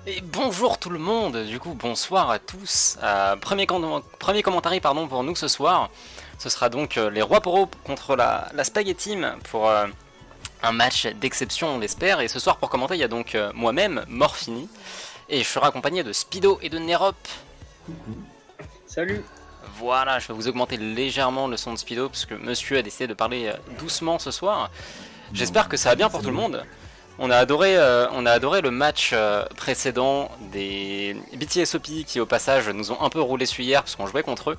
Et bonjour tout le monde, du coup bonsoir à tous. Premier commentaire pardon, pour nous ce soir. Ce sera donc les Rois Poro contre la Spaghetti Team pour un match d'exception on l'espère. Et ce soir pour commenter il y a donc moi-même, Morphini. Et je serai accompagné de Speedo et de Nerop. Salut. Voilà, je vais vous augmenter légèrement le son de Speedo parce que monsieur a décidé de parler doucement ce soir. J'espère que ça va bien pour tout le monde. On a adoré le match précédent des BTSOP qui au passage nous ont un peu roulé dessus hier parce qu'on jouait contre eux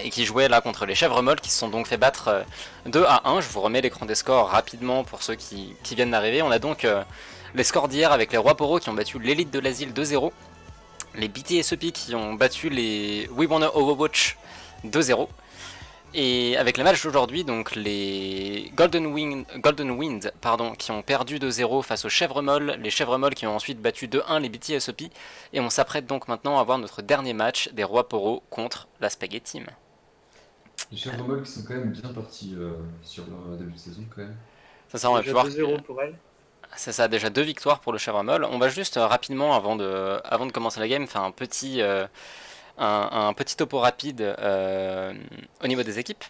et qui jouaient là contre les chèvres molles qui se sont donc fait battre 2-1. Je vous remets l'écran des scores rapidement pour ceux qui viennent d'arriver. On a donc les scores d'hier avec les Rois Poro qui ont battu l'élite de l'asile 2-0, les BTSOP qui ont battu les We Wanna Overwatch 2-0. Et avec les matchs d'aujourd'hui, donc les Golden Wind qui ont perdu 2-0 face aux Chèvres Molles, les Chèvres Molles qui ont ensuite battu 2-1 les BTSOP, et on s'apprête donc maintenant à voir notre dernier match des Rois Poro contre la Spaghetti Team. Les Chèvres Molles qui sont quand même bien partis sur leur début de saison quand même. Ça on va voir. 2-0 pour elle. C'est ça, déjà 2 victoires pour le Chèvre Molle. On va juste rapidement, avant de commencer la game, faire un petit topo rapide au niveau des équipes.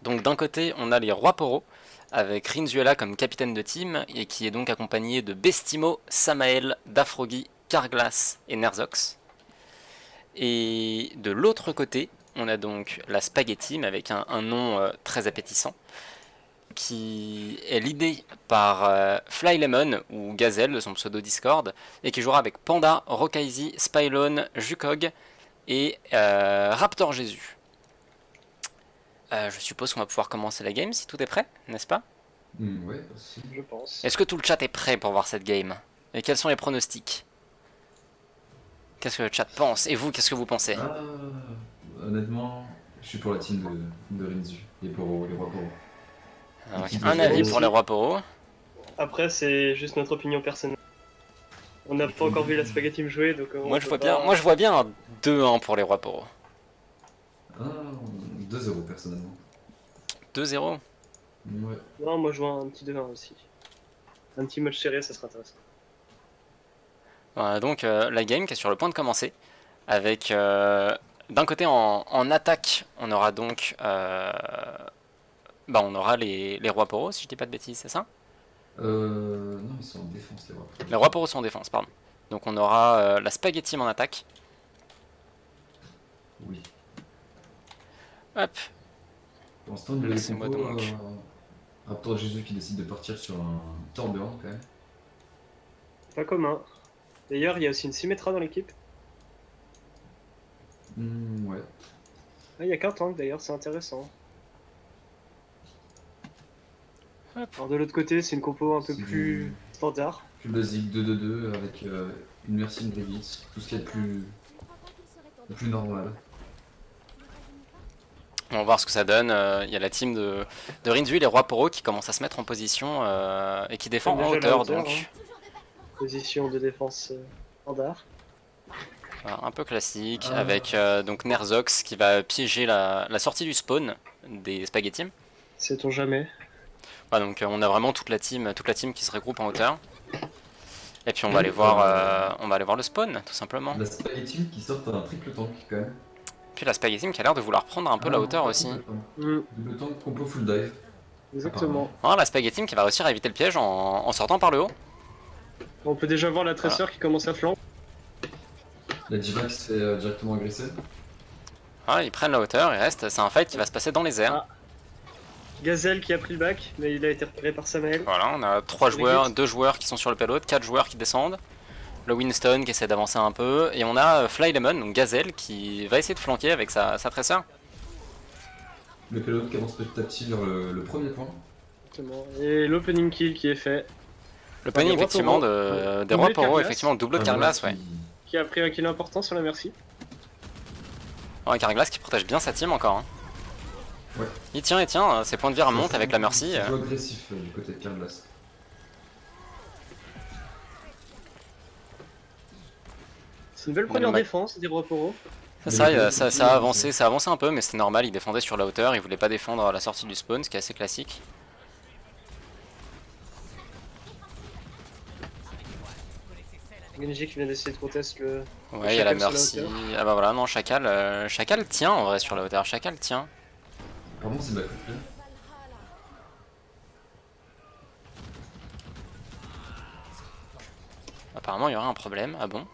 Donc d'un côté on a les Rois Poro avec Rinzuela comme capitaine de team et qui est donc accompagné de Bestimo, Samael, Dafrogi, Carglass et Nerzox. Et de l'autre côté on a donc la Spaghetti Team avec un nom très appétissant qui est l'idée par Flylemon ou Gazelle de son pseudo Discord et qui jouera avec Panda, Rokaizi, Spylone, Jukog et Raptor Jésus. Je suppose qu'on va pouvoir commencer la game si tout est prêt, n'est-ce pas? Ouais, aussi. Je pense. Est-ce que tout le chat est prêt pour voir cette game? Et quels sont les pronostics? Qu'est-ce que le chat pense? Et vous, qu'est-ce que vous pensez? Honnêtement, je suis pour la team de Rinzu, les Rois Poro. Alors, un avis pour les Rois Poro. Après, c'est juste notre opinion personnelle. On n'a pas encore vu la Spaghetti Team jouer, donc moi je vois bien un 2-1 pour les Rois Poro. 2-0 personnellement. 2-0? Ouais. Non, moi je vois un petit 2-1 aussi. Un petit match serré, ça sera intéressant. Voilà, donc la game qui est sur le point de commencer. Avec d'un côté en attaque, on aura donc on aura les Rois Poro, si je dis pas de bêtises, c'est ça? Non, ils sont en défense, les Rois Poro. Les Rois Poro sont en défense, pardon. Donc on aura la Spaghetti Team en attaque. Oui. Hop. Pour l'instant, nous Laissez-moi donc. Raptor Jésus qui décide de partir sur un Torbjorn quand même. Pas commun. D'ailleurs, il y a aussi une Symmetra dans l'équipe. Ouais. Ah, il y a qu'un tank d'ailleurs, c'est intéressant. Hop. Alors de l'autre côté, c'est une compo un peu C'est plus du- standard. Plus basique 2-2-2 avec une Mercy, une Brigitte, tout ce qui est le plus normal. On va voir ce que ça donne. Il y a la team de Rinzu, les rois Poro, qui commence à se mettre en position et qui défend en Déjà la hauteur. Donc, hein. Position de défense standard. voilà, un peu classique. Ah. Avec donc Nerzox qui va piéger la sortie du spawn des Spaghetti. Sait-on jamais. Voilà, donc on a vraiment toute la team qui se regroupe en hauteur. Et puis on va Et, aller voir, on va aller voir le spawn, tout simplement. La Spaghetti qui sort un triple tank quand même. Puis la Spaghetti qui a l'air de vouloir prendre un peu la non, hauteur pas aussi. complètement. Mm, Double tank, compo full dive. exactement. Oh, la Spaghetti qui va réussir à éviter le piège en sortant par le haut. On peut déjà voir la tresseur qui commence à flanc. La Diva qui se fait directement agresser. Voilà, ils prennent la hauteur, il reste. C'est un fight qui va se passer dans les airs. Ah. Gazelle qui a pris le back, mais il a été repéré par Samael. Voilà, on a 3 joueurs, 2 joueurs qui sont sur le payload, 4 joueurs qui descendent. Le Winston qui essaie d'avancer un peu. Et on a Fly Lemon, donc Gazelle, qui va essayer de flanquer avec sa tresseur. Le payload qui avance petit à petit vers le premier point. Exactement. Et l'opening kill qui est fait, Le Enfin, pony des rois effectivement Poro. des Doublé rois de Poro, Carglass. effectivement double de Ah, Carglass, voilà, ouais. qui a pris un kill important sur la Merci. Ouais, Carglass qui protège bien sa team encore. Hein. Ouais. Il tient, ses points de vie remontent avec la Mercy. C'est plus agressif du côté de Carglass. C'est une belle première Ouais. défense des rois Poro. C'est Mais ça, ça a avancé un peu, mais c'était normal, il défendait sur la hauteur, il voulait pas défendre à la sortie du spawn, ce qui est assez classique. Genji qui vient d'essayer de contest le. Ouais, il y a la Chacal sur la Mercy. Ah bah voilà, non, Chacal tient en vrai sur la hauteur, Chacal tient. Apparemment c'est back couplé. Apparemment, il y aura un problème, ah bon?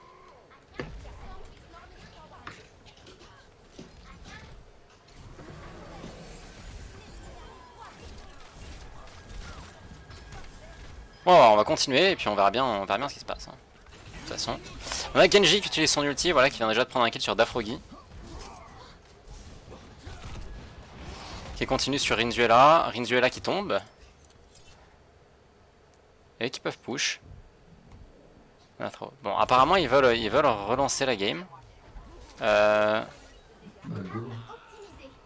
Bon, on va continuer et puis on verra bien ce qui se passe. Hein. De toute façon. On a Genji qui utilise son ulti, voilà, qui vient déjà de prendre un kill sur Dafrogi. Qui continue sur Rinzuela qui tombe. Et qui peuvent push. Ah, trop. Bon, apparemment ils veulent relancer la game. Go.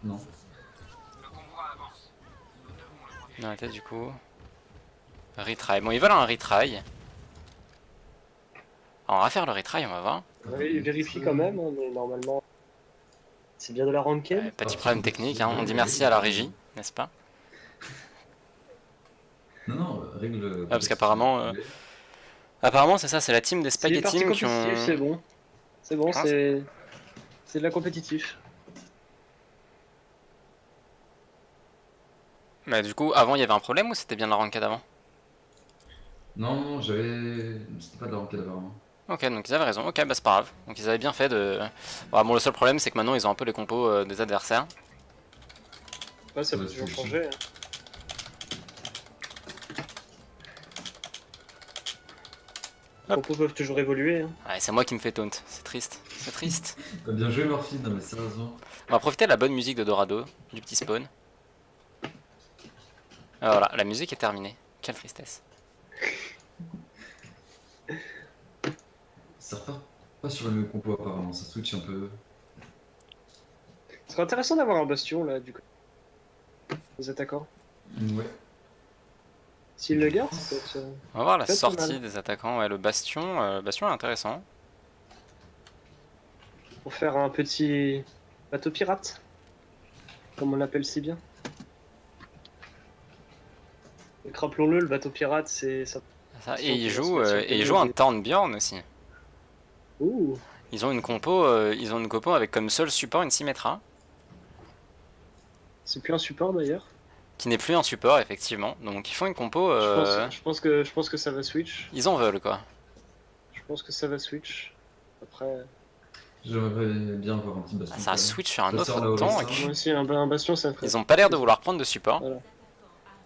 Non. Dans la tête du coup. Retry. Bon, ils veulent un retry. Alors, on va faire le retry, on va voir. Oui, il vérifie quand même, hein, mais normalement. C'est bien de la ranked. Petit problème technique, hein. On dit merci à la régie, n'est-ce pas? Non, non, règle. Ah, parce qu'apparemment, apparemment c'est ça, c'est la team des C'est les parties Spaghetti qui compétitives, c'est ont... bon. C'est bon, Ah, c'est de la compétitif. Mais du coup, avant il y avait un problème ou c'était bien la ranked avant? Non, non, j'avais. C'était pas de la ranked apparemment. Ok, donc ils avaient raison, ok, bah c'est pas grave. Donc ils avaient bien fait de... Bon, le seul problème c'est que maintenant ils ont un peu les compos des adversaires. Ouais, ça Ouais, peut toujours c'est changer. Hein. Les Hop. compos peuvent toujours évoluer. Hein. Ouais, c'est moi qui me fais taunt, c'est triste, c'est triste. Bien joué Murphy, non mais sérieusement. On va profiter de la bonne musique de Dorado, du petit spawn. Ah, voilà, la musique est terminée, quelle tristesse. Ça repart pas sur le même compo apparemment, ça switch un peu. Ce serait intéressant d'avoir un bastion là, du coup. Les attaquants. Ouais. S'ils le gardent, ça peut être. On va voir la Peut-être pas sortie mal. des attaquants, ouais, le bastion est intéressant. Pour faire un petit bateau pirate. Comme on l'appelle si bien. Et rappelons-le, le bateau pirate, c'est ça. Ça, Sur- et ils sur- jouent, sur- et ils jouent un Townbjorn aussi. Ouh, Ils ont une compo, avec comme seul support une Symmetra, c'est plus un support d'ailleurs. qui n'est plus un support effectivement. Donc ils font une compo, Je pense que ça va switch. ils en veulent quoi. Je pense que ça va switch. Après, J'aimerais bien avoir un petit baston. Ah, ça switch sur un Ça autre sort là-haut, tank. ça. moi aussi, un bastion, ça me ferait. Ils ont pas l'air de vouloir prendre de support. Voilà.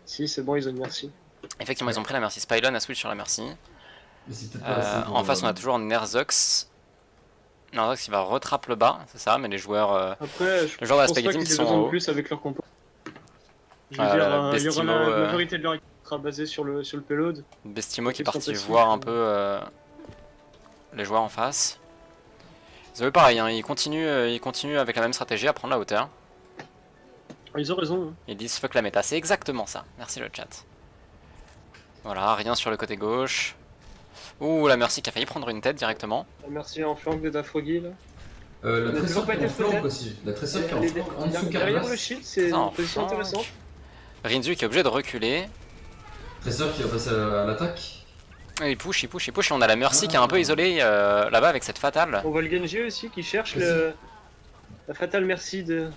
Si, c'est bon, ils ont une merci. Effectivement, ils ont pris la Mercy. Spylon a switch sur la Mercy. Mais c'est peut-être pas assez pour, En face, on a toujours Nerzox. Nerzox qui va retrape le bas, c'est ça, mais les joueurs, Après, je les joueurs de la pense pas Spaghetti qu'ils qui aient sont besoin en de haut. plus avec leur compo. Je veux Ah, dire, il y aura Bestimo, la majorité de leur équipe qui sera basée sur le payload. Bestimo qui est Équipe parti fantastique, voir un peu les joueurs en face. C'est pareil, hein, ils continuent avec la même stratégie à prendre la hauteur. Ils ont raison. Hein. Ils disent fuck la méta, c'est exactement ça. Merci le chat. Voilà, rien sur le côté gauche. Ouh, la Mercy qui a failli prendre une tête directement. Merci en flanc de Dafroggy là. La On a toujours tresseur pas qui est été en flanc peut-être. aussi. La tresseur qui est en Les- flanc, en dessous Derrière le Carglass. shield, c'est Ça, en une position flanc. intéressante. Rinzu qui est obligé de reculer. Tresseur qui va passer à l'attaque. Il push, et on a la Mercy qui est un peu isolée là-bas avec cette fatale. On voit le Genji aussi qui cherche la fatale merci de.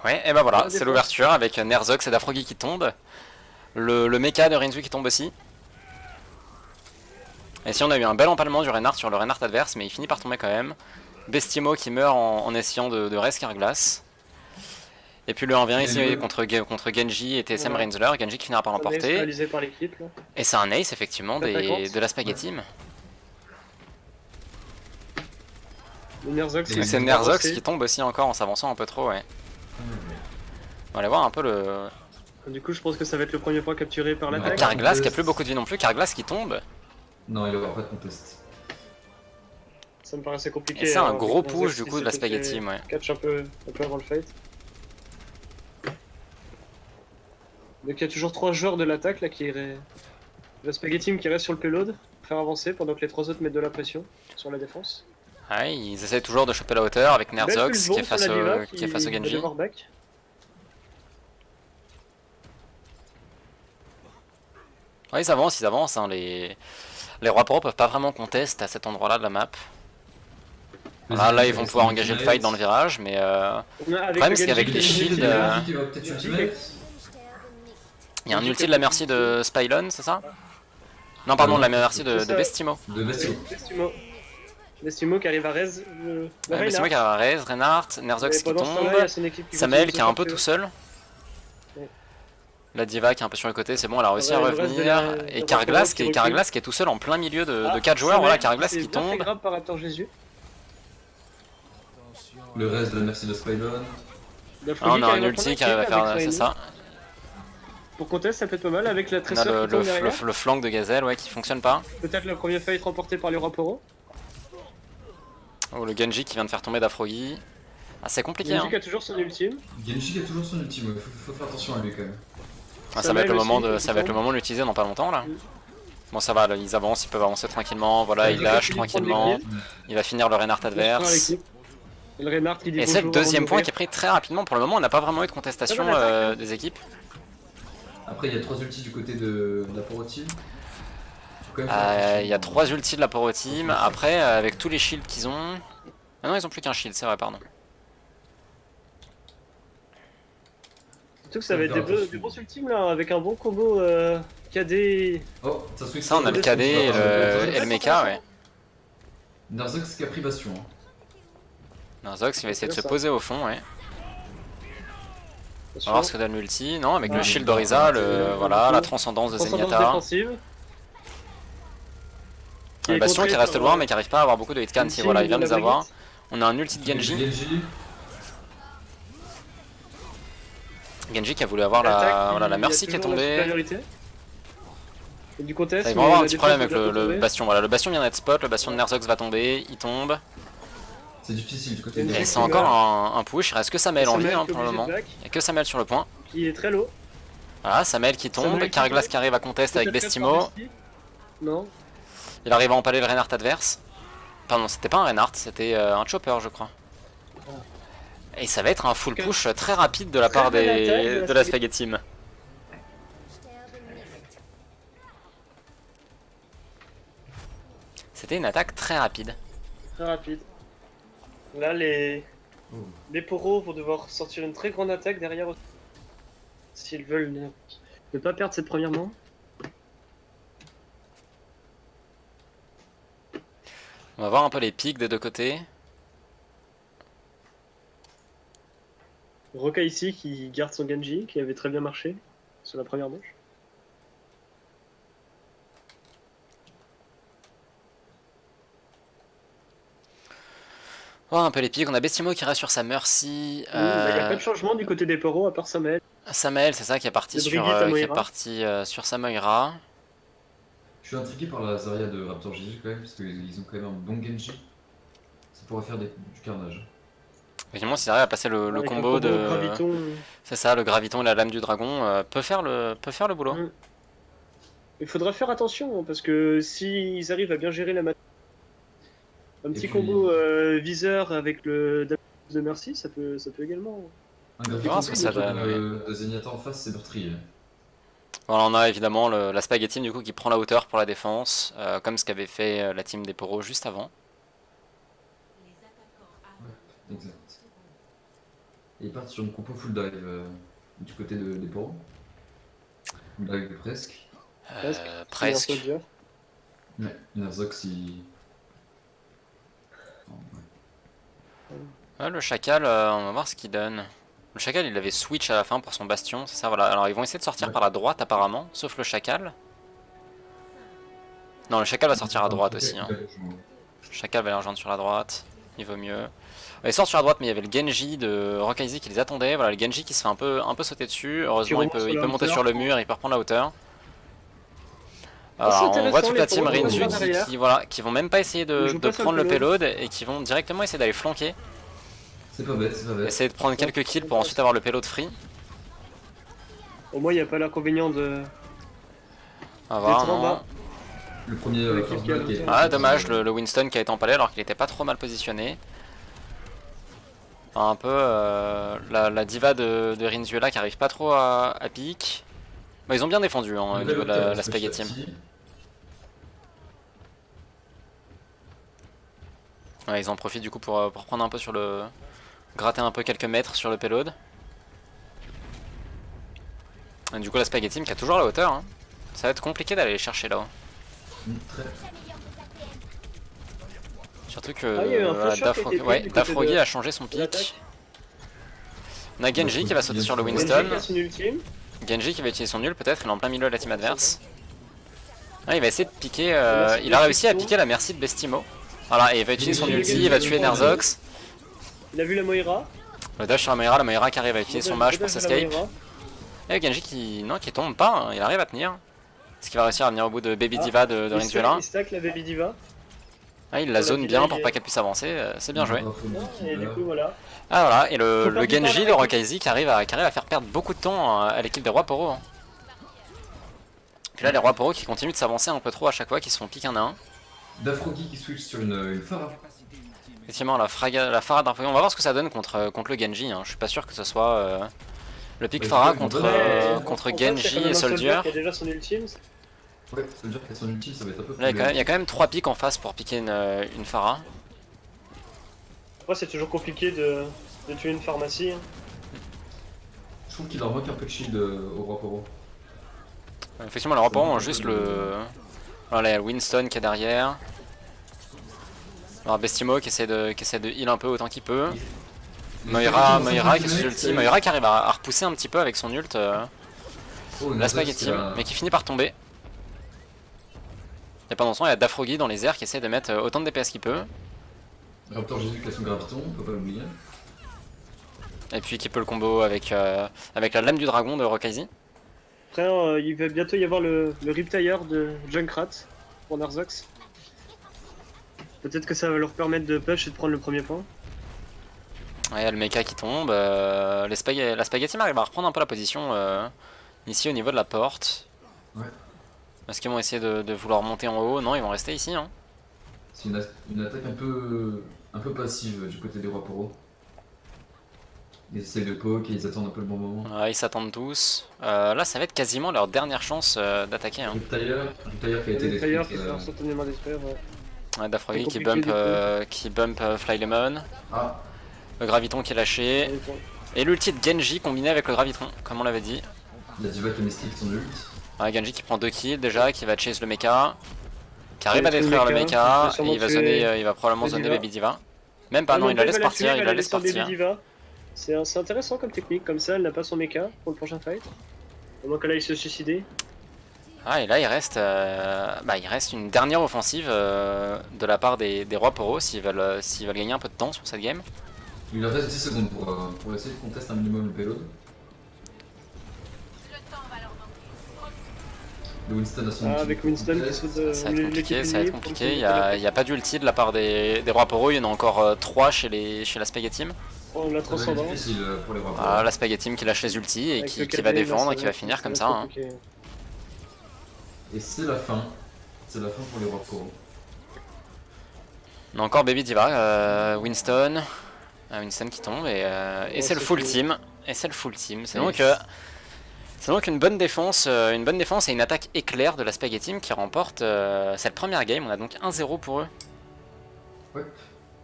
Ouais, et bah voilà, Ah, c'est défense. l'ouverture avec Nerzox et Dafroggy qui tombent. Le mecha de Rinzu qui tombe aussi. Et si on a eu un bel empalement du Reinhardt sur le Reinhardt adverse, mais il finit par tomber quand même. Bestimo qui meurt en essayant de res Carglass. Et puis le 1v1 ici contre Genji et TSM Voilà. Renzler. Genji qui finira par l'emporter. Réalisé par l'équipe là. Et c'est un ace effectivement Attaquante. de la Spaghetti Team. Le Nerzox Et Et c'est Nerzox qui tombe aussi encore en s'avançant un peu trop, ouais. On va aller voir un peu le... Du coup, je pense que ça va être le premier point capturé par l'attaque. Carglass qui a plus beaucoup de vie non plus. Carglass qui tombe. Non, il n'y aura pas de contest. Ça me paraissait compliqué. Et c'est un hein, gros avec push Nerzox du qui coup de la s'était Spaghetti fait Team, ouais. Catch un peu avant le fight. Donc il y a toujours 3 joueurs de l'attaque là qui iraient. La Spaghetti Team qui reste sur le payload, faire avancer pendant que les 3 autres mettent de la pression sur la défense. Ouais, ils essaient toujours de choper la hauteur avec Nerzox Belle qui est face sur la Diva qui est face au va Genji. devoir back. Ouais, ils avancent, hein. Les rois pro peuvent pas vraiment contest à cet endroit-là de la map. Voilà, là ils vont pouvoir engager le fight dans le virage, mais On a avec problème, le c'est qu'avec Genji les qui est shields, ulti, là. Qui va peut-être Genji ultimate. il y a un ulti de la merci de Spylon, c'est ça? Non, pardon, de la merci de C'est ça. Bestimo. De Bestimo. Bestimo qui arrive à raise le Bestimo qui a raise, Reinhardt, Nerzox qui tombe, Samuel qui est un peu tout seul. Ouais. La Diva qui est un peu sur le côté, c'est bon, elle a réussi à Ouais, le reste de revenir. la- Et de Carglass Raptor qui Carglass qui est tout seul en plein milieu de 4 joueurs. Samuel Voilà, Carglass qui s'est bien fait tombe. grab par Raptor Jésus. Le reste de la merci de Spylon. Ah, on a un ulti qui arrive à faire, c'est ça. Pour contest, ça peut être pas mal avec la On a tresseur qui tombe derrière. le flank de Gazelle, ouais, qui fonctionne pas. Peut-être le premier fight remporté par les Raporo. Oh, le Genji qui vient de faire tomber Dafroggy. Ah, c'est compliqué, Genji hein. qui a toujours son ultime. Genji qui a toujours son ultime, faut faire attention à lui quand même. Ah, ça va être le moment Samuel aussi, ça va être le moment de l'utiliser dans pas longtemps là. Mm. Bon, ça va, là, ils avancent, ils peuvent avancer tranquillement. Voilà, Ouais, il il lâche faut qu'il prenne tranquillement. des kills. Il va finir le Reinhardt adverse. Et le Reinhardt qui dit Et c'est le bonjour deuxième avant point de qui est pris très rapidement. Pour le moment, on n'a pas vraiment eu de contestation Très bonne attaque, des équipes. Après, il y a 3 ultis du côté de la Poro Team. Il y a 3 ultis de la Poro Team. Après, avec tous les shields qu'ils ont. Ah non, ils ont plus qu'un shield, c'est vrai, pardon. Surtout que ça va être des bons ultimes là, avec un bon combo KD. Oh, ça switch. Ça, on a le KD et le mecha, ouais. Nerzox qui a pris Bastion. Hein. Nerzox, il va essayer de se ça. poser au fond, ouais. On va voir ce que donne l'ulti. Non, avec Ah. le shield d'Oriza, voilà, la transcendance de Transcendance Zenyatta. défensive. Le Bastion qui reste loin mais qui arrive pas à avoir beaucoup de hitcan. Si voilà, il vient de les avoir. On a un ulti de Genji. Genji qui a voulu avoir la Mercy qui est tombée. Et du contest, Ça, ils vont avoir un la petit problème avec défense va le tomber. Bastion. Voilà, le Bastion vient d'être spot, le Bastion de Nerzox va tomber, il tombe. C'est difficile du côté Et de Et c'est encore un push, il reste que Samuel en vie Samuel hein, qui est pour le obligé de moment. back, Il n'y a que Samuel sur le point. qui est très low. Voilà, Samuel qui tombe, Samuel qui Carglass tombe. qui arrive à contest avec Peut-être Bestimo. par Besti. Non. Il arrive à empaler le Reinhardt adverse. Pardon, c'était pas un Reinhardt, c'était un Chopper je crois. Et ça va être un full push très rapide de la part Très bonne attaque de la Spaghetti Team. C'était une attaque très rapide. Très rapide. Là, les poros vont devoir sortir une très grande attaque derrière aussi. S'ils veulent ne pas perdre cette première main. On va voir un peu les pics des deux côtés. Roka ici qui garde son Genji, qui avait très bien marché sur la première manche. Oh, un peu les pics. On a Bestimo qui reste sur sa Mercy. Il n'y a pas de changement du côté des poros à part Samael. Samael, c'est ça, qui est parti De sur, Brigitte à qui est Moira. parti, sur sa Moira. Je suis intrigué par la Zarya de Raptor Jésus quand même, parce qu'ils ont quand même un bon Genji. Ça pourrait faire du carnage. Effectivement, s'ils arrivent à passer le Avec un combo de. Graviton. C'est ça, le graviton et la lame du dragon peut faire le boulot. Il faudra faire attention hein, parce que s'ils arrivent à bien gérer la matière, un petit puis- combo viseur avec le damage de Mercy, ça peut également. Un graphique voir ce que ça donne, de Zenyatta en face, c'est meurtrier. Voilà, on a évidemment la Spaghetti Team du coup qui prend la hauteur pour la défense, comme ce qu'avait fait la team des Poros juste avant. Exact. Et ils partent sur une compo full dive du côté des poros. Full dive presque. Presque. Soldier. Ouais, Nerzox il. Oh, ouais. Ouais, le chacal, on va voir ce qu'il donne. Le chacal il avait switch à la fin pour son bastion, c'est ça, voilà. Alors ils vont essayer de sortir par la droite apparemment, sauf le chacal. Non, le chacal va sortir à droite aussi. Hein. Le chacal va les rejoindre sur la droite, il vaut mieux. Ils sortent sur la droite, mais il y avait le Genji de Rokaizi qui les attendait. Voilà, le Genji qui se fait un peu sauter dessus. Heureusement, il peut monter sur le mur, il peut reprendre la hauteur. Alors, on voit toute la team Rinzu qui vont même pas essayer de prendre le payload et qui vont directement essayer d'aller flanquer. C'est pas bête, c'est pas bête. Essayer de prendre quelques kills pour ensuite avoir le payload free. Au moins, il n'y a pas l'inconvénient de. On va voir. en bas. Le premier first blood qui est. Ah, dommage, le Winston qui a été empalé alors qu'il était pas trop mal positionné. Un peu la diva de Rinzuela qui arrive pas trop à pique. Bah, ils ont bien défendu hein, au niveau de la Spaghetti Team. Ouais, ils en profitent du coup pour prendre un peu sur le. Gratter un peu quelques mètres sur le payload. Et du coup, la Spaghetti Team qui a toujours la hauteur. Hein. Ça va être compliqué d'aller les chercher là-haut. Très. Surtout que Dafrogi a changé son pic. On a Genji qui va sauter sur le Winston. Genji qui va utiliser son nul peut-être, il est en plein milieu de la team adverse. Ah, il va essayer de piquer, il a réussi à piquer la Mercy de Bestimo. Voilà, et il va utiliser son ulti, il va tuer Nerzox. Il a vu la Moira. Le dash sur la Moira qui arrive à utiliser son mage pour s'escape. Et Genji qui tombe pas, hein, il arrive à tenir. Est-ce qu'il va réussir à venir au bout de Baby Diva de Rinzuela? Il stack la Baby Diva. Ah, il la zone bien pour pas qu'elle puisse avancer, c'est bien joué. Et du coup, voilà. Ah voilà, et le Genji de Rokaizi qui arrive à faire perdre beaucoup de temps à l'équipe des Rois Poro. Hein. Puis là, les Rois Poro qui continuent de s'avancer un peu trop à chaque fois, qui se font pique un à un. Dafrogi qui switch sur une Pharah. Effectivement, la Pharah d'Info. On va voir ce que ça donne contre le Genji. Hein. Je suis pas sûr que ce soit le pick Pharah contre Genji et Soldier. Il y a déjà son ultime. Ouais, Soldier qui a son ultime, ça va être un peu plus. Là, il y a quand même 3 pics en face pour piquer une Pharah. Après, c'est toujours compliqué de tuer une pharmacie. Hein. Je trouve qu'il leur manque un peu de shield au Roi Poro. Effectivement, les Rois Poro ont juste le. Voilà, il y a le Winston qui est derrière. Alors Bestimo qui essaie de heal un peu autant qu'il peut. Moira qui est sous ulti. Moira qui arrive à repousser un petit peu avec son ult la Spaghetti, mais qui finit par tomber. Et pendant ce temps, il y a Dafrogi dans les airs qui essaie de mettre autant de DPS qu'il peut. Raptor Jésus qui a son graviton, on peut pas l'oublier. Et puis qui peut le combo avec la lame du dragon de Rokaizi. Après, il va bientôt y avoir le Riptire de Junkrat pour Nerzox. Peut-être que ça va leur permettre de push et de prendre le premier point. Ouais, il y a le mecha qui tombe. La Spaghetti arrive à reprendre un peu la position ici au niveau de la porte. Ouais. Est-ce qu'ils vont essayer de vouloir monter en haut? Non, ils vont rester ici. Hein. C'est une attaque un peu passive du côté des Rois Poro. Ils essayent de poke et ils attendent un peu le bon moment. Ouais, ils s'attendent tous. Là, ça va être quasiment leur dernière chance d'attaquer. Hein. Riptire qui a été détruit. Qui s'est instantanément détruit, ouais. Ouais, Dafrogi qui bump Flylemon. Ah. Le graviton qui est lâché. Et l'ulti de Genji combiné avec le graviton, comme on l'avait dit. La diva qui mystique son ult. Ouais, Genji qui prend 2 kills déjà, qui va chase le mecha. Qui arrive à détruire le mecha. Et il va probablement zoner Baby Diva. Même pas, non, il la laisse partir, il la laisse partir. C'est intéressant comme technique, comme ça elle n'a pas son mecha pour le prochain fight. Au moins qu'elle aille se suicider. Ah, et là il reste une dernière offensive de la part des rois Poro s'ils veulent gagner un peu de temps sur cette game. Il leur reste 10 secondes pour essayer de contester un minimum le payload. Le Winston a son ulti. Avec Winston qui saute de Ça va être compliqué, ça va être l'équipe compliqué. ennemie Il y a pas d'ulti de la part des rois Poro, il y en a encore 3 chez la Spaghetti Team. Oh, la Ça va être transcendance. difficile pour les rois. Ah, la Spaghetti Team qui lâche les ultis et Avec qui le va KD, défendre là, et qui va finir comme ça. Hein. Et c'est la fin. C'est la fin pour les rois Poro. On a encore Baby Diva, Winston. Winston qui tombe et c'est le full team. Et c'est le full team. C'est donc une bonne défense et une attaque éclair de la Spaghetti Team qui remporte cette première game. On a donc 1-0 pour eux. Ouais,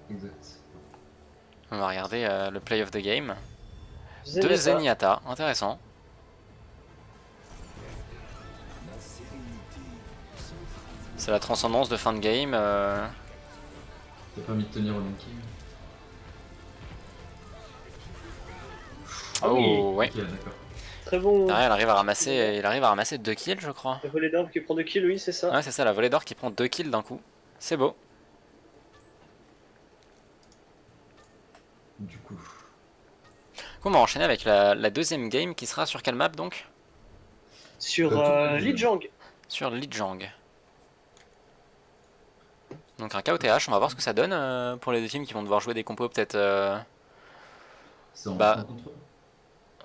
exact. On va regarder le play of the game. Zenyatta. 2 Zenyatta, intéressant. C'est la transcendance de fin de game. T'as permis de tenir au Monkey. Ah oui. Oh ouais. Ok, d'accord. Très bon. Derrière, il arrive à ramasser 2 kills je crois. Le volet d'arbre qui prend 2 kills, oui, c'est ça. Ouais c'est ça, la volée d'or qui prend 2 kills d'un coup. C'est beau. Du coup. On va enchaîner avec la deuxième game qui sera sur quelle map donc? Sur Lijiang. Sur Lijiang. Donc un KOTH, on va voir ce que ça donne pour les deux teams qui vont devoir jouer des compos peut-être. C'est en Bah, contrôle.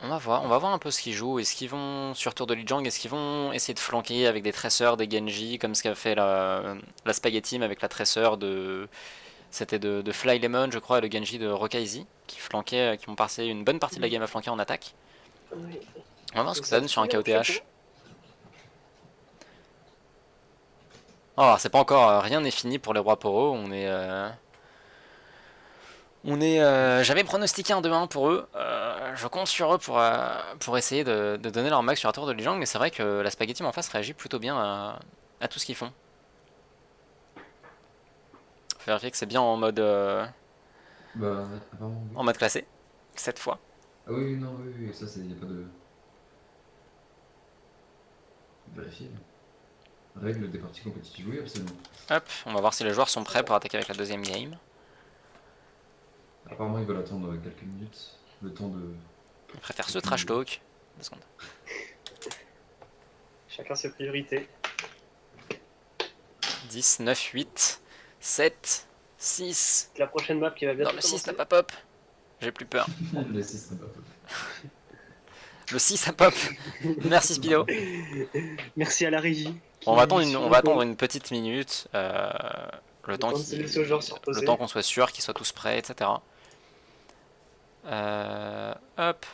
on va voir un peu ce qu'ils jouent. Est-ce qu'ils vont, sur tour de Lijiang, est-ce qu'ils vont essayer de flanquer avec des tresseurs, des Genji, comme ce qu'a fait la Spaghetti Team avec la tresseur de... C'était de Fly Lemon, je crois, et le Genji de Rokaizi, qui flanquaient, qui ont passé une bonne partie de la game à flanquer en attaque. Oui. On va voir ce que ça donne sur un KOTH. Alors, c'est pas encore, rien n'est fini pour les rois Poro, j'avais pronostiqué un 2-1 pour eux, je compte sur eux pour essayer de donner leur max sur la tour de Lijiang, mais c'est vrai que la Spaghetti en face réagit plutôt bien à tout ce qu'ils font. Faut vérifier que c'est bien en mode Bah, apparemment. Oui. en mode classé, cette fois. Ah oui, non, oui, ça, c'est. Y a pas de. Vérifier. Règle des parties compétitives, oui, absolument. Hop, on va voir si les joueurs sont prêts pour attaquer avec la deuxième game. Apparemment, ils veulent attendre quelques minutes. Le temps de. Ils préfèrent ce trash talk. 2 secondes. Chacun ses priorités. 10, 9, 8, 7, 6. La prochaine map qui va bientôt Non, le 6 commencer. n'a pas pop. J'ai plus peur. Le 6 n'a pas pop. Le 6 a pop. Merci Speedo. Merci à la régie. On va attendre une petite minute. Le temps de se laisser aux joueurs se reposer. qu'on soit sûr qu'ils soient tous prêts, etc. Hop.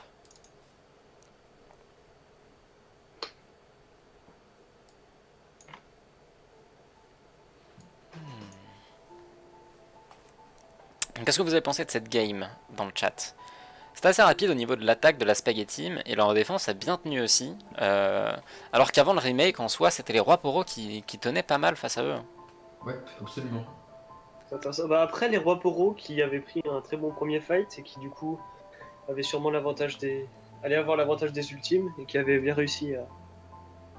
Qu'est-ce que vous avez pensé de cette game dans le chat? C'est assez rapide au niveau de l'attaque de la Spaghetti Team et leur défense a bien tenu aussi. Alors qu'avant le remake en soi, c'était les rois Poro qui tenaient pas mal face à eux. Ouais, absolument. Bah, après, les rois Poro qui avaient pris un très bon premier fight et qui du coup avaient sûrement l'avantage allaient avoir l'avantage des ultimes et qui avaient bien réussi à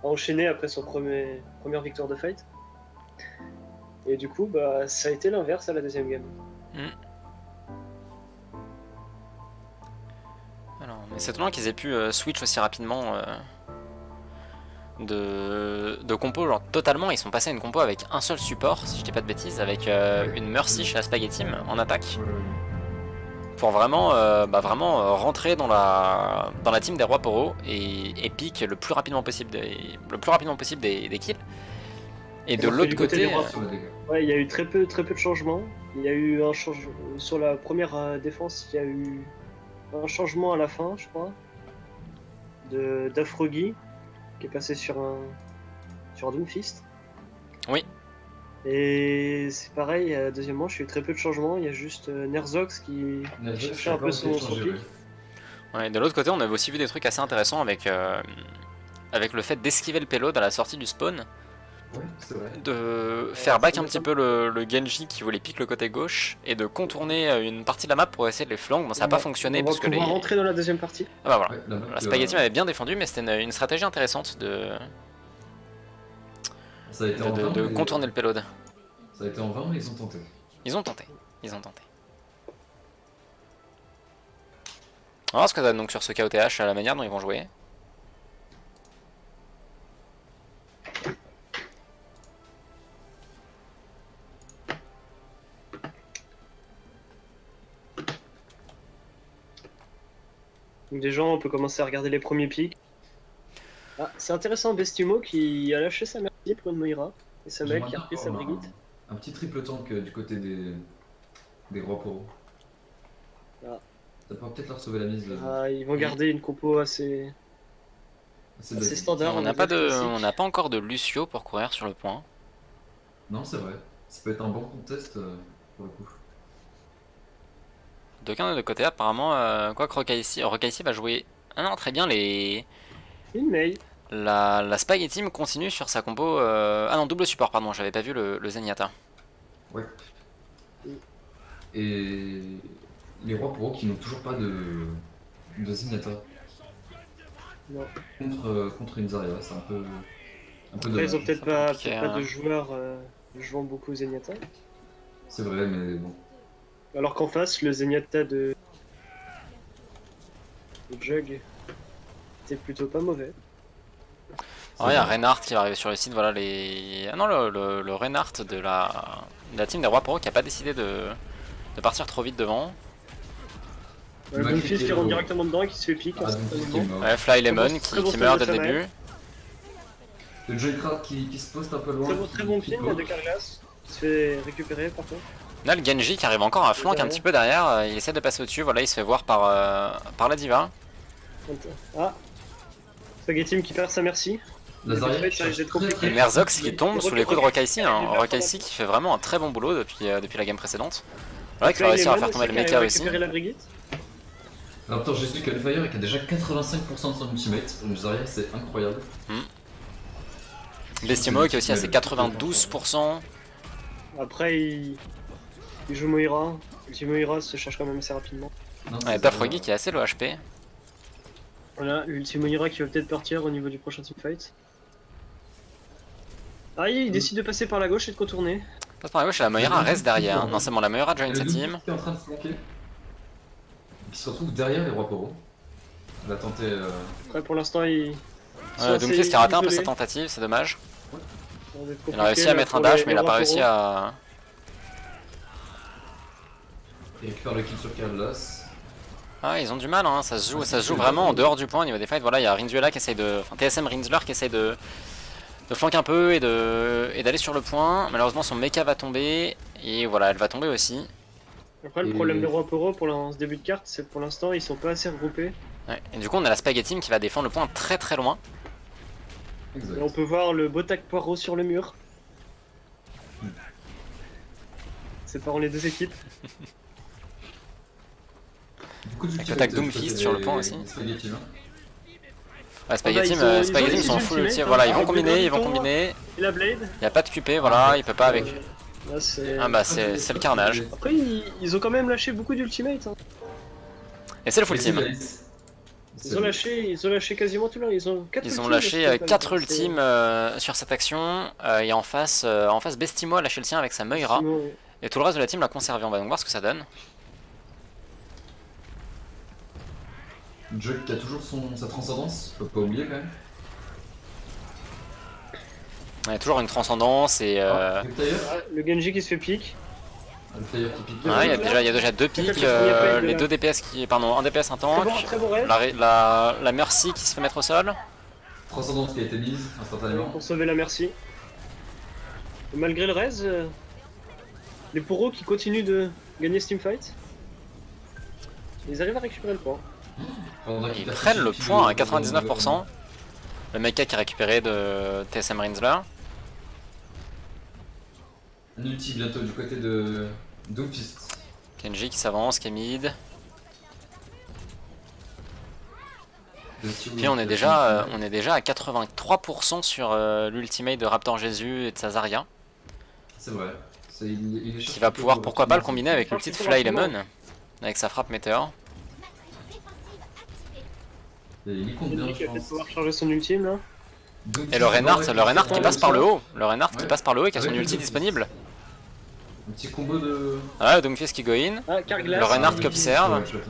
enchaîner après son première victoire de fight. Et du coup, bah, ça a été l'inverse à la deuxième game. Alors, mais c'est étonnant qu'ils aient pu switch aussi rapidement de compo, genre totalement. Ils sont passés à une compo avec un seul support, si je dis pas de bêtises, avec une Mercy chez la Spaghetti Team en attaque. Pour vraiment, rentrer dans la team des rois Poro et pick le plus rapidement possible des kills. Et de l'autre côté, ouais, il y a eu très peu de changements. Il y a eu un changement sur la première défense. Il y a eu un changement à la fin, je crois, d'Afrogi qui est passé sur Doomfist. Oui. Et c'est pareil, deuxièmement, je suis très peu de changements. Il y a juste Nerzox qui cherchait un peu son pic. Ouais, de l'autre côté, on avait aussi vu des trucs assez intéressants avec le fait d'esquiver le payload à la sortie du spawn. Ouais, c'est vrai. De faire back un petit peu le Genji qui voulait pique le côté gauche et de contourner une partie de la map pour essayer de les flancs. Bon, ça n'a pas fonctionné parce que on va rentrer dans la deuxième partie. Ah bah voilà. Ouais, La Spaghetti m'avait bien défendu, mais c'était une stratégie intéressante Ça a été en vain, de mais- contourner le payload. Ça a été en vain, mais ils ont tenté. Ils ont tenté. Ils ont tenté. On va voir ce que ça donne donc sur ce KOTH à la manière dont ils vont jouer. Donc déjà, on peut commencer à regarder les premiers pics. Ah, c'est intéressant, Bestimo qui a lâché sa Mercy pour une Moira. Et Samuel qui a repris sa J'aimerais bien Brigitte. un petit triple tank du côté des rois pour Ah. Ça pourrait peut-être leur sauver la mise. Ah, ils vont garder une compo assez C'est basique. standard. On n'a va pas, dire classique. on n'a pas encore de Lucio pour courir sur le point. Non, c'est vrai. Ça peut être un bon contest pour le coup. D'aucun des deux côtés apparemment, quoique Rokaissi va jouer... Ah non, très bien, Une Mei. la Spaghetti Team continue sur sa combo... Ah non, double support, pardon, j'avais pas vu le Zenyatta. Ouais. Et les rois pour qui n'ont toujours pas de Zenyatta Non. contre une Zarya, c'est un peu Après, dommage. ils ont peut-être Ça pas, compliqué, peut-être pas hein. de joueurs jouant beaucoup Zenyatta. C'est vrai, mais bon. Alors qu'en face, le Zenyatta de Jug était plutôt pas mauvais. Ah, il y a Reinhardt qui va arriver sur le site, voilà les... Ah non, le Reinhardt de la team des rois pro qui a pas décidé de partir trop vite devant. Il m'a Doomfist cliqué qui rentre le- directement dedans et qui se fait pique. Ah, à un donc, certain c'est moment. mort. Ouais, Fly Lemon Très bon qui meurt dès stun le de début. Le Junkrat qui se poste un peu loin. Très bon qui film, il y a pop. deux Carglass qui se fait récupérer par contre. Là, le Genji qui arrive encore à flank un petit peu derrière, il essaie de passer au-dessus, voilà, il se fait voir par la diva. Ah, Spaghetti qui perd sa merci. La Zarya Le qui ça risque d'être cherche très, compliqué. Et très- Merzox qui tombe sous les coups de Rokaissi, hein. Il est Rokaissi qui fait vraiment un très bon boulot depuis la game précédente. Voilà, qui va Fly réussir à Lemon faire tomber le qui arrive mecha à aussi. récupérer la Brigitte. En même temps, j'ai su qu'Hellfire qui a déjà 85% de son ultimate. Une Zarya, c'est incroyable. Bestimo qui est aussi à ses 92%. Après, il joue Moira. Ultimo Moira se charge quand même assez rapidement. Non, Ouais, c'est Dafrogi Zarya. qui est assez low HP. Voilà, Ultimo Moira qui va peut-être partir au niveau du prochain teamfight. Ah, il décide de passer par la gauche et de contourner. Passe par la gauche et la Moira reste derrière. Non, c'est bon, la Moira join Et sa le team. Doomfist qui est en train de flanquer. Qui se retrouve derrière les rois Poro. Il a tenté. Après, pour l'instant, il. Doomfist qui a raté un peu sa tentative, c'est dommage. Il a réussi à mettre un dash, mais il a pas réussi à. Il récupère le kill sur Carlas. Ah, ils ont du mal, hein. Ça se joue vraiment en dehors du point au niveau des fights. Voilà, il y a Rinzuela qui essaye de. Enfin, TSM Rinzler qui essaye de flanquer un peu et d'aller sur le point. Malheureusement, son mecha va tomber. Et voilà, elle va tomber aussi. Après, le problème des rois Poro pour ce début de carte, c'est que pour l'instant, ils sont pas assez regroupés. Ouais. Et du coup, on a la Spaghetti Team qui va défendre le point très très loin. Exact. Et on peut voir le Botac Poirot sur le mur. Séparant les deux équipes. Beaucoup de Avec ultimates, l'attaque je Doomfist crois que sur le c'est point les- aussi. les Spaghetti, hein. Ouais, Spaghetti Ah bah, ils ont Spaghetti les sont full ultimates, ulti. hein. Voilà, ils vont Ah, combiner, ils vont Blade, combiner. Et la Blade. Il n'y a pas de QP, voilà, il peut pas avec. Là, c'est... Ah bah, c'est le carnage. Après, ils ont quand même lâché beaucoup d'ultimates. Hein. Et c'est le full team. Ils ont lâché quasiment tout là. Ils ont 4 Ils ont lâché 4 ultimes sur cette action. Et en face, Bestimo a lâché le sien avec sa Moira. Et tout le reste de la team l'a conservé. On va donc voir ce que ça donne. Jug qui a toujours sa transcendance, faut pas oublier quand même. Il y a toujours une transcendance et. Reptile, Le Genji qui se fait pique. Reptile qui pique. Ouais, il y a déjà deux pics, les deux DPS qui. Pardon, un DPS, un tank. Très bon raid. La Mercy qui se fait mettre au sol. Transcendance qui a été mise instantanément. Pour sauver la merci. Et malgré le raise, les Poros qui continuent de gagner ce teamfight. Ils arrivent à récupérer le point. Ils prennent le point à 99%. Le mecha qui est récupéré de TSM Rinzler. Un ulti bientôt du côté de Doomfist. Kenji qui s'avance, qui est mid. Puis on est déjà à 83% sur l'ultimate de Raptor Jésus et de sa Zarya. C'est vrai. Qui va pouvoir pourquoi pas le combiner avec le petit Fly Lemon. Avec sa frappe météore. Et il compte bien, Genji qui je va peut-être pense. pouvoir charger son ultime là. Et le Reinhardt qui passe par le haut. Le Reinhardt qui Ouais. passe par le haut et qui a son Avec le ulti Doomfist. disponible. Un petit combo de. Ouais, le Doomfist qui go in. Ah, Carglass. Le Reinhardt Ah, qui observe. ouais, chouette.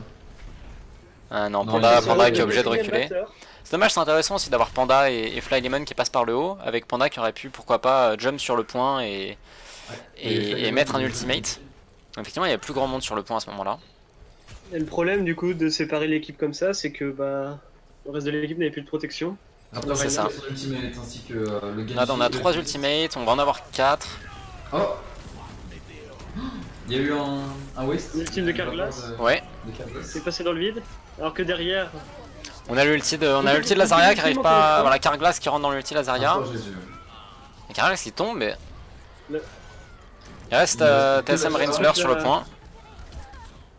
Ah non, Non, Panda, il est Panda sur qui est le obligé de reculer. C'est dommage, c'est intéressant aussi d'avoir Panda et Flylemon qui passent par le haut, avec Panda qui aurait pu, pourquoi pas, jump sur le point et mettre un ultimate. Effectivement, il y a plus grand monde sur le point à ce moment-là. Et le problème du coup de séparer l'équipe comme ça, c'est que bah le reste de l'équipe n'avait plus de protection. Après, C'est ça. son ultimate ainsi que le Genji. Là, on a 3 ultimates, on va en avoir 4. Oh. Il y a eu un waste. L'ultime de Carglass. Ouais. De Carglass. C'est passé dans le vide. Alors que derrière, On a l'ulti de Lazaria qui arrive pas. Voilà, Carglass qui rentre dans l'ulti Lazaria. Oh, Jésus. Et Carglass qui tombe, mais. Le- Il reste Il reste TSM que la- Rinsler sur le point,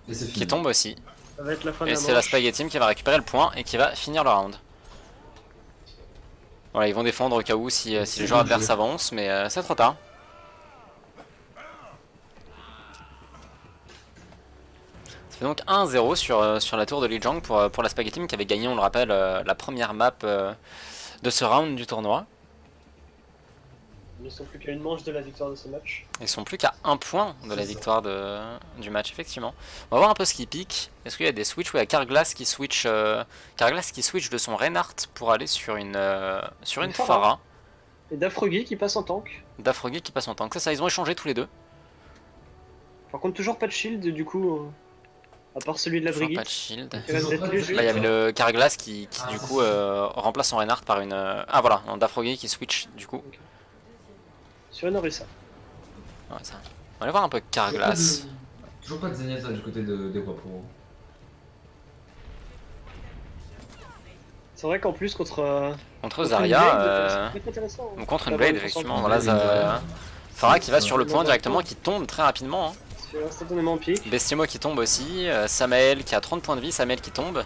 Et c'est fini. qui tombe aussi. ça va être la fin de Et la c'est la manche. Spaghetti Team qui va récupérer le point et qui va finir le round. Voilà, ils vont défendre au cas où si les joueurs adverses avancent, mais c'est trop tard. Ça fait donc 1-0 sur la tour de Lijiang pour la Spaghetti Team qui avait gagné, on le rappelle, la première map de ce round du tournoi. Ils ne sont plus qu'à une manche de la victoire de ce match. Ils sont plus qu'à 1 point de la victoire du match, effectivement. On va voir un peu ce qui pique. Est-ce qu'il y a des switches? Oui, il y a Carglass qui switch de son Reinhardt pour aller sur une Pharah. Et Dafrogi qui passe en tank. Dafrogi qui passe en tank. Ça, ils ont échangé tous les deux. Par contre, toujours pas de shield du coup, à part celui de la Toujours Brigitte. pas de shield. Qui reste d'être léger. Là, il y avait le Carglass qui du coup remplace son Reinhardt par une. Ah voilà, non, Dafrogi qui switch du coup. Sur une Orisa. Ouais, ça. On va aller voir un peu Carglass. Toujours pas de Zenyatta du côté des rois pro. C'est vrai qu'en plus contre Contre une Zarya, Blade, ça peut être intéressant. ou contre une D'avoir Blade, une effectivement. concentration. Voilà, Pharah qui va sur le point directement, qui tombe très rapidement. Hein. C'est instantanément en pique. Bestimo qui tombe aussi, Samael qui a 30 points de vie, Samael qui tombe,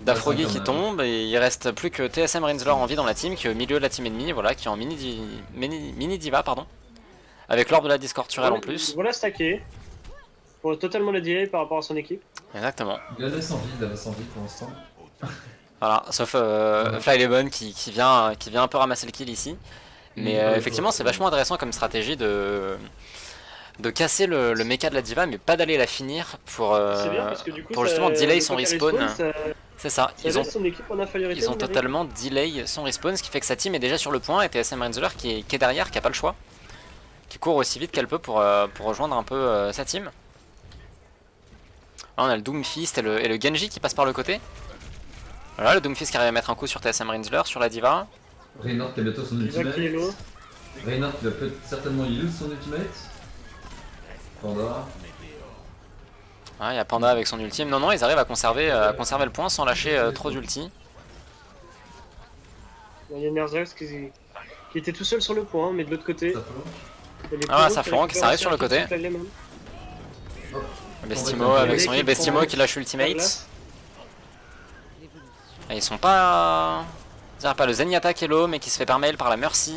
Dafrogi qui tombe, et il reste plus que TSM Rinsler en vie dans la team, qui est au milieu de la team ennemie, voilà, qui est en mini diva, pardon, avec l'orbe de la discord sur elle en plus. Voilà stacké. Pour totalement le delay par rapport à son équipe. Il Exactement. avait 100 vies, il avait 100 vies pour l'instant. Voilà, sauf Flylemon qui vient un peu ramasser le kill ici. Mais effectivement, c'est vachement intéressant comme stratégie de casser le mecha de la diva, mais pas d'aller la finir pour C'est bien parce que du coup, justement delay le son temps qu'elle respawn. ça C'est ça, laisse son équipe en infériorité. ils ont numérique. totalement delay son respawn, ce qui fait que sa team est déjà sur le point et TSM Rinsler qui est derrière, qui a pas le choix, qui court aussi vite qu'elle peut pour rejoindre un peu sa team. Là, on a le Doomfist et le Genji qui passent par le côté. Voilà, le Doomfist qui arrive à mettre un coup sur TSM Rinsler, sur la diva. Reinhardt qui a bientôt son Diva ultimate. qui est low. Reinhardt qui va certainement use son ultimate. Panda. Il y a Panda avec son ultime. Non, ils arrivent à conserver le point sans lâcher trop d'ulti. Il y a Nerzax qui était tout seul sur le point, mais de l'autre côté. Ça faut. il y a les Ah, Pyros Saffron qui récupèrent s'arrête aussi sur le un kill côté. sur Flylemon. Bestimo avec son heal, Bestimo qui lâche ultimate. Et ils sont pas... C'est-à-dire pas le Zenyatta qui est low, mais qui se fait par mail par la Mercy.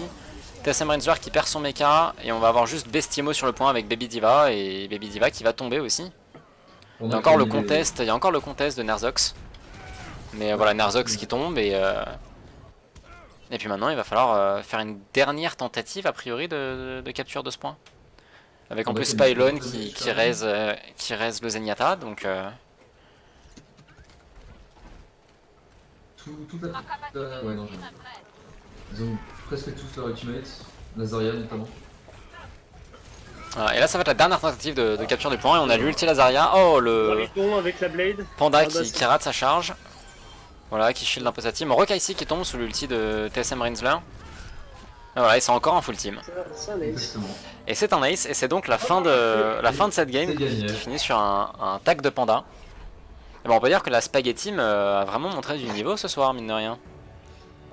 TSM Rinsler qui perd son mecha, et on va avoir juste Bestimo sur le point avec Baby Diva, et Baby Diva qui va tomber aussi. Il y a encore le contest de Nerzox. Mais voilà, Nerzox qui tombe, et puis maintenant il va falloir faire une dernière tentative a priori de capture de ce point. Avec en plus Pylon qui raise le Zenyatta, donc... Ouais, non, ils ont presque tous leur ultimate. Lazaria notamment. Voilà, et là ça va être la dernière tentative de capture du point, et on a l'ulti Lazaria. Oh, le Mariton avec la Blade. Panda qui rate sa charge. Voilà, qui shield un peu sa team. Rokaisi qui tombe sous l'ulti de TSM Rinsler. Et voilà, et c'est encore un full team. C'est un ace. Exactement. Et c'est un ace, et c'est donc la fin de cette game C'est gagné. qui finit sur un tag de Panda. Et bon, on peut dire que la Spaghetti Team a vraiment montré du niveau ce soir, mine de rien.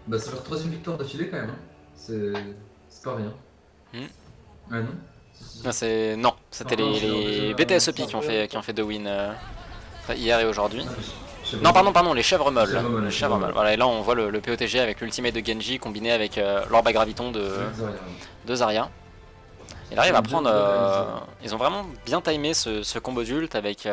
Bah, c'est leur troisième victoire d'affilée quand même. Hein. C'est pas rien. Ah non Non, c'était les BTSOP qui ont fait 2 wins hier et aujourd'hui. Non, pardon, les chèvres molles. Les chèvres molles. Voilà, et là on voit le POTG avec l'ultimate de Genji combiné avec l'orbe à graviton de Zarya. Il arrive à prendre. Ils ont vraiment bien timé ce combo d'ult avec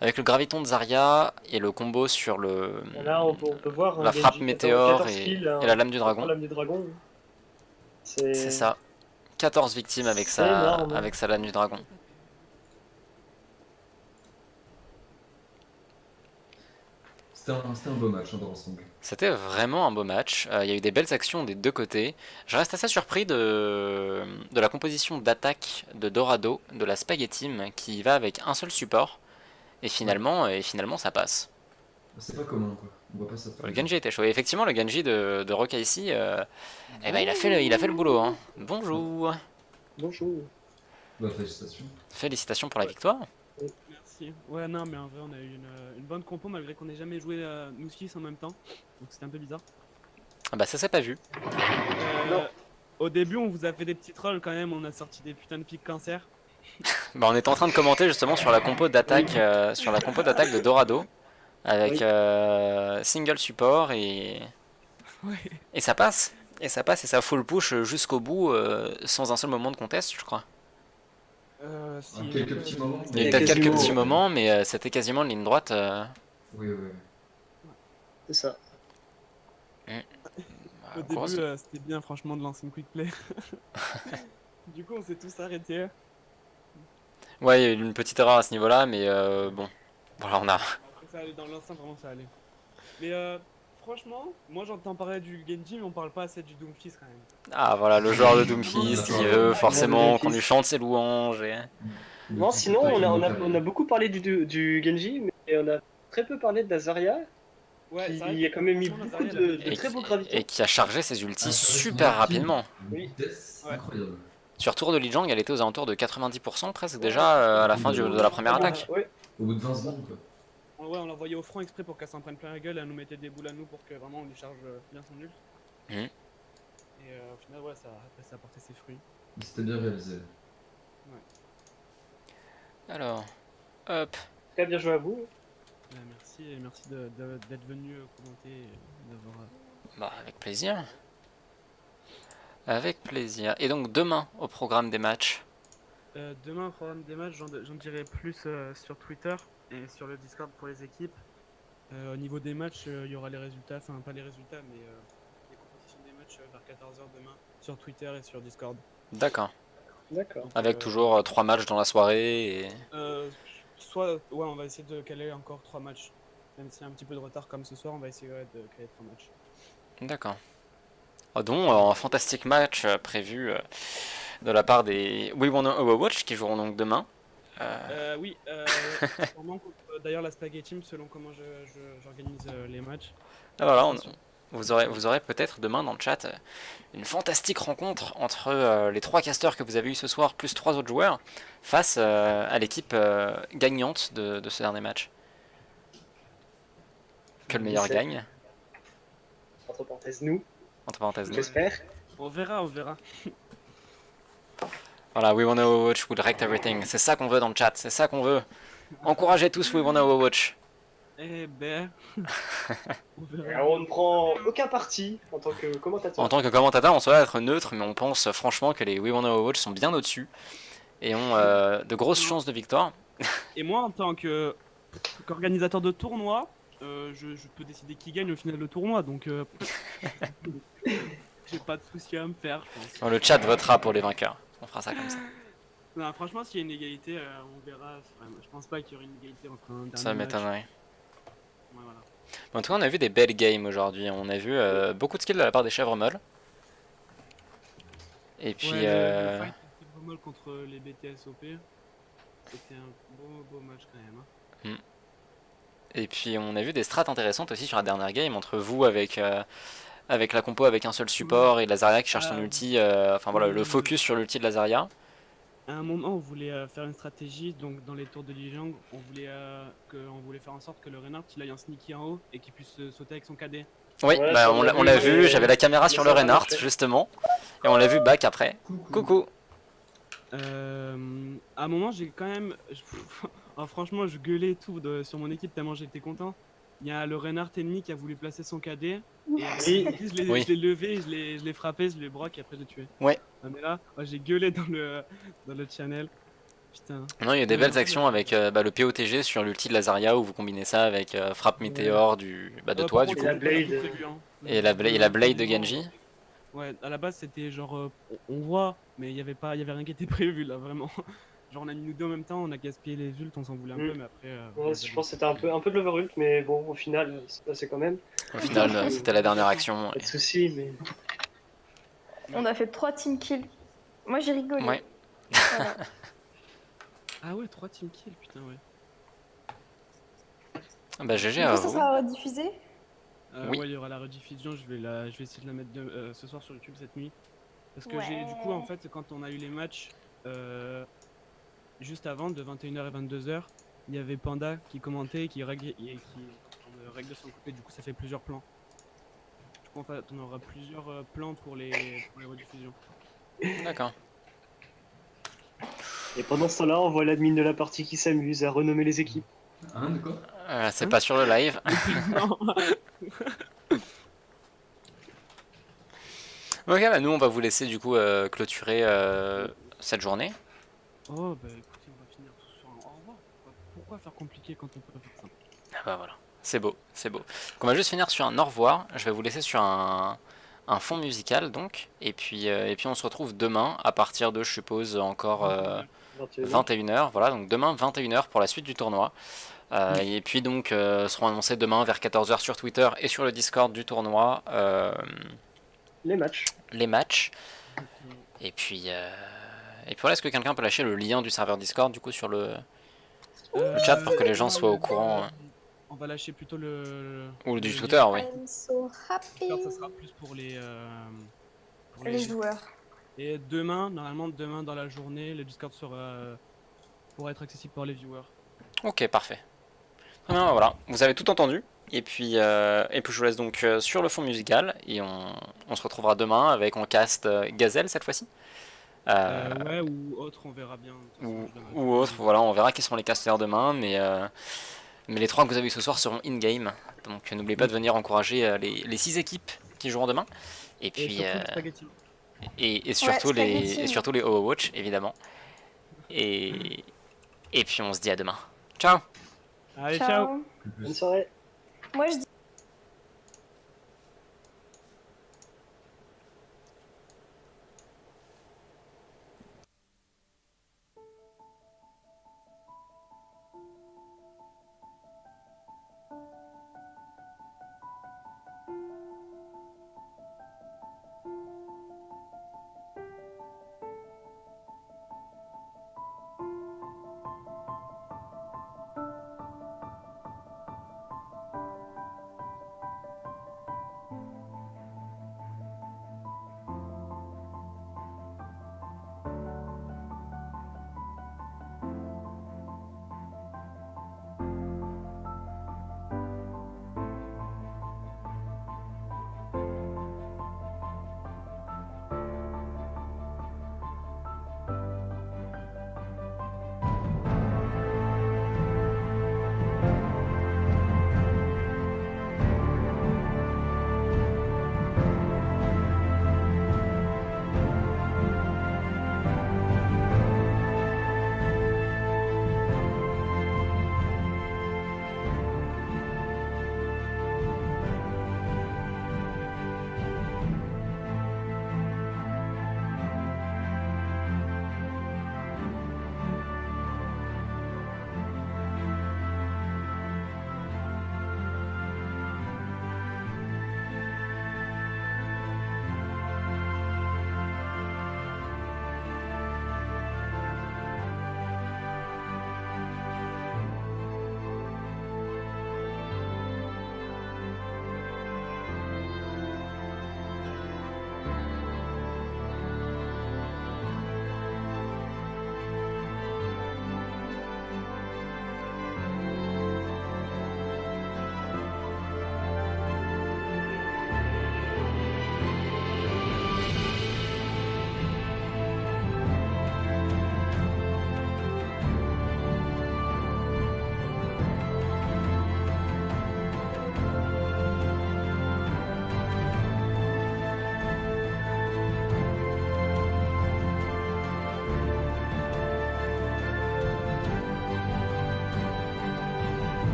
Avec le graviton de Zarya et le combo sur le Là, on peut voir un la frappe Genji météore 14 kills, et la lame du 14 dragon. lame du dragon. C'est ça. 14 victimes C'est énorme. avec sa lame du dragon. C'était un beau match dans l'ensemble. C'était vraiment un beau match. Il y a eu des belles actions des deux côtés. Je reste assez surpris de la composition d'attaque de Dorado, de la Spaghetti Team, qui va avec un seul support. Et finalement ça passe. C'est pas commun quoi. On voit pas ça. Le Genji était chaud. Et effectivement, le Genji de Rokai ici, eh ben, il a fait le boulot. Hein. Bonjour. Bonjour. Bah, félicitations. Félicitations pour la victoire. Merci. Ouais, non, mais en vrai, on a eu une bonne compo malgré qu'on n'ait jamais joué nous six en même temps. Donc c'était un peu bizarre. Ah bah ça s'est pas vu. Non. Au début, on vous a fait des petits trolls quand même. On a sorti des putains de pics cancer. Bah, on était en train de commenter justement sur la compo d'attaque de Dorado avec single support Ouais. et ça passe. Et ça passe et ça full push jusqu'au bout sans un seul moment de contest, je crois. Si, Quelques petits moments. Il y a eu Et peut-être quelques quasiment, petits ouais. moments, mais c'était quasiment une ligne droite. Oui, oui. C'est ça. Au grosse. début, c'était bien franchement de lancer une quick play. Du coup, on s'est tous arrêtés. Ouais, il y a eu une petite erreur à ce niveau-là, mais bon. Voilà, on a. Après, ça allait dans l'ensemble, vraiment ça allait. Mais franchement, moi j'entends parler du Genji, mais on parle pas assez du Doomfist quand même. Ah voilà, le joueur de Doomfist qui veut forcément qu'on lui chante ses louanges. Et... Non, sinon, on a beaucoup parlé du Genji, mais on a très peu parlé de la Zarya. Ouais, c'est vrai Il y a que quand même mis franchement, beaucoup Nazariel, de elle a- très beaux gravitons. et qui a chargé ses ultis super rapidement. Oui. Vitesse Ouais. incroyable. Sur tour de Lijiang, elle était aux alentours de 90% presque déjà à la fin de la première attaque. Ouais. Au bout de 20 secondes quoi. Ouais, on l'envoyait au front exprès pour qu'elle s'en prenne plein la gueule, elle nous mettait des boules à nous pour que vraiment on lui charge bien son ult. Mhm. Et au final, ouais, ça a porté ses fruits. C'était bien réalisé. Alors, hop. Très bien joué à vous. Merci et merci d'être venu commenter et d'avoir. Bah, avec plaisir. Avec plaisir. Et donc demain au programme des matchs. Demain, au programme des matchs, j'en dirai plus sur Twitter et sur le Discord pour les équipes. Au niveau des matchs, il y aura les résultats, enfin pas les résultats, mais les compositions des matchs vers 14 h demain sur Twitter et sur Discord. D'accord. D'accord. Donc, Avec toujours 3 matchs dans la soirée. Et... soit, ouais, on va essayer de caler encore 3 matchs. Même s'il y a un petit peu de retard comme ce soir, on va essayer de caler 3 matchs. D'accord. Dont un fantastique match prévu de la part des We Wanna Overwatch qui joueront donc demain. Oui, sûrement contre, d'ailleurs la Spaghetti Team selon comment j'organise les matchs. Ah, voilà, vous aurez peut-être demain dans le chat une fantastique rencontre entre les 3 casters que vous avez eu ce soir plus 3 autres joueurs face à l'équipe gagnante de ce dernier match. Que le meilleur gagne, Entre parenthèses, nous, entre parenthèses. nous. j'espère. On verra, on verra. Voilà, We Wanna Overwatch would wreck everything. C'est ça qu'on veut dans le chat, c'est ça qu'on veut. Encouragez tous We Wanna Overwatch. Eh ben. On verra. Alors, on ne prend aucun parti en tant que commentateur. En tant que commentateur, on souhaite être neutre, mais on pense franchement que les We Wanna Overwatch sont bien au-dessus et ont de grosses chances de victoire. Et moi, en tant qu'organisateur de tournoi, je peux décider qui gagne au final le tournoi, donc j'ai pas de souci à me faire, je pense. Bon, le chat votera pour les vainqueurs. On fera ça comme ça. Non, franchement, s'il y a une égalité, on verra. Enfin, je pense pas qu'il y aurait une égalité entre un dernier Ça match. m'étonnerait. Ouais, voilà. En tout cas, on a vu des belles games aujourd'hui. On a vu beaucoup de skills de la part des chèvres molles. Et puis, Ouais, le fight de Bromol contre les BTS OP, c'était un beau match quand même. Hein. et puis on a vu des strats intéressantes aussi sur la dernière game entre vous avec la compo avec un seul support et Lazaria qui cherche son ulti. Enfin voilà, le focus sur l'ulti de Lazaria. À un moment, on voulait faire une stratégie, donc dans les tours de Lijiang, on voulait faire en sorte que le Reinhardt il aille en sneaky en haut et qu'il puisse sauter avec son KD. Oui, Ouais, bah, ça, on l'a vu, mais- j'avais la caméra sur le ça va Reinhardt marcher. justement. Et on l'a vu back après. Coucou. À un moment, j'ai quand même. Oh, franchement, je gueulais et tout sur mon équipe tellement j'étais content. Il y a le Reinhardt ennemi qui a voulu placer son KD. Et Oui. Oui. je l'ai levé, je l'ai frappé, je l'ai broc et après je l'ai tué. Ouais. Ah, mais là, j'ai gueulé dans le channel. putain. Non, il y a des Ouais, belles en fait, actions avec le POTG sur l'ulti de Lazaria où vous combinez ça avec frappe Ouais. météore de Par toi du contre, coup. Et la c'était pas du tout Blade. prévu, hein. Et la Blade de Genji. Ouais, à la base c'était genre on voit, mais il y avait rien qui était prévu là vraiment. Genre on a mis nous deux en même temps, on a gaspillé les ults, on s'en voulait un peu, mais après. Ouais, je pense que c'était un peu de l'overult, mais bon, au final, c'est passé quand même. Au final, c'était la dernière action. Pas de soucis, mais. On a fait 3 team kills. Moi j'ai rigolé. Ouais. Voilà. Ah ouais, 3 team kills, putain, ouais. Bah GG Du à coup, ça vous. sera rediffusé. Oui. Ouais, il y aura la rediffusion, je vais essayer de la mettre ce soir sur YouTube cette nuit. Parce que Ouais. du coup, en fait, quand on a eu les matchs juste avant, de 21h et 22h, il y avait Panda qui commentait et qui réglait de son côté, du coup, ça fait plusieurs plans. Du coup, en fait, on aura plusieurs plans pour les rediffusions. D'accord. Et pendant ce temps-là, on voit l'admin de la partie qui s'amuse à renommer les équipes. Hein, de quoi? C'est Hein pas sur le live. Non. Ok, bah nous on va vous laisser du coup clôturer cette journée. Oh, bah écoutez, on va finir tout sur un au revoir. Pourquoi faire compliqué quand on peut faire simple? Ah bah voilà, c'est beau, c'est beau. Donc on va juste finir sur un au revoir. Je vais vous laisser sur un fond musical donc. Et puis on se retrouve demain à partir de, je suppose, encore 21h. Voilà, donc demain 21h pour la suite du tournoi. Et puis donc seront annoncés demain vers 14h sur Twitter et sur le Discord du tournoi Les matchs. les matchs. Et puis voilà, est-ce que quelqu'un peut lâcher le lien du serveur Discord du coup sur le chat pour que les gens soient au courant On va lâcher plutôt ou du le Twitter, oui. I'm so happy. Discord, ça sera plus pour Les joueurs. Et demain, normalement demain dans la journée, le Discord pourra être accessible pour les viewers. Ok, parfait. Très bien, voilà, vous avez tout entendu. Et puis je vous laisse donc sur le fond musical et on se retrouvera demain avec en cast Gazelle cette fois-ci. Ouais, ou autre, on verra bien. De toute façon, je donnerai Ou autre, voilà, on verra qui seront les casteurs demain, mais les 3 que vous avez eu ce soir seront in-game. Donc n'oubliez pas de venir encourager les 6 équipes qui joueront demain. Et Et puis surtout le spaghetti. et surtout spaghetti. et surtout les Overwatch évidemment. Et puis on se dit à demain. Ciao. Allez, ciao. Bonne soirée. Moi je dis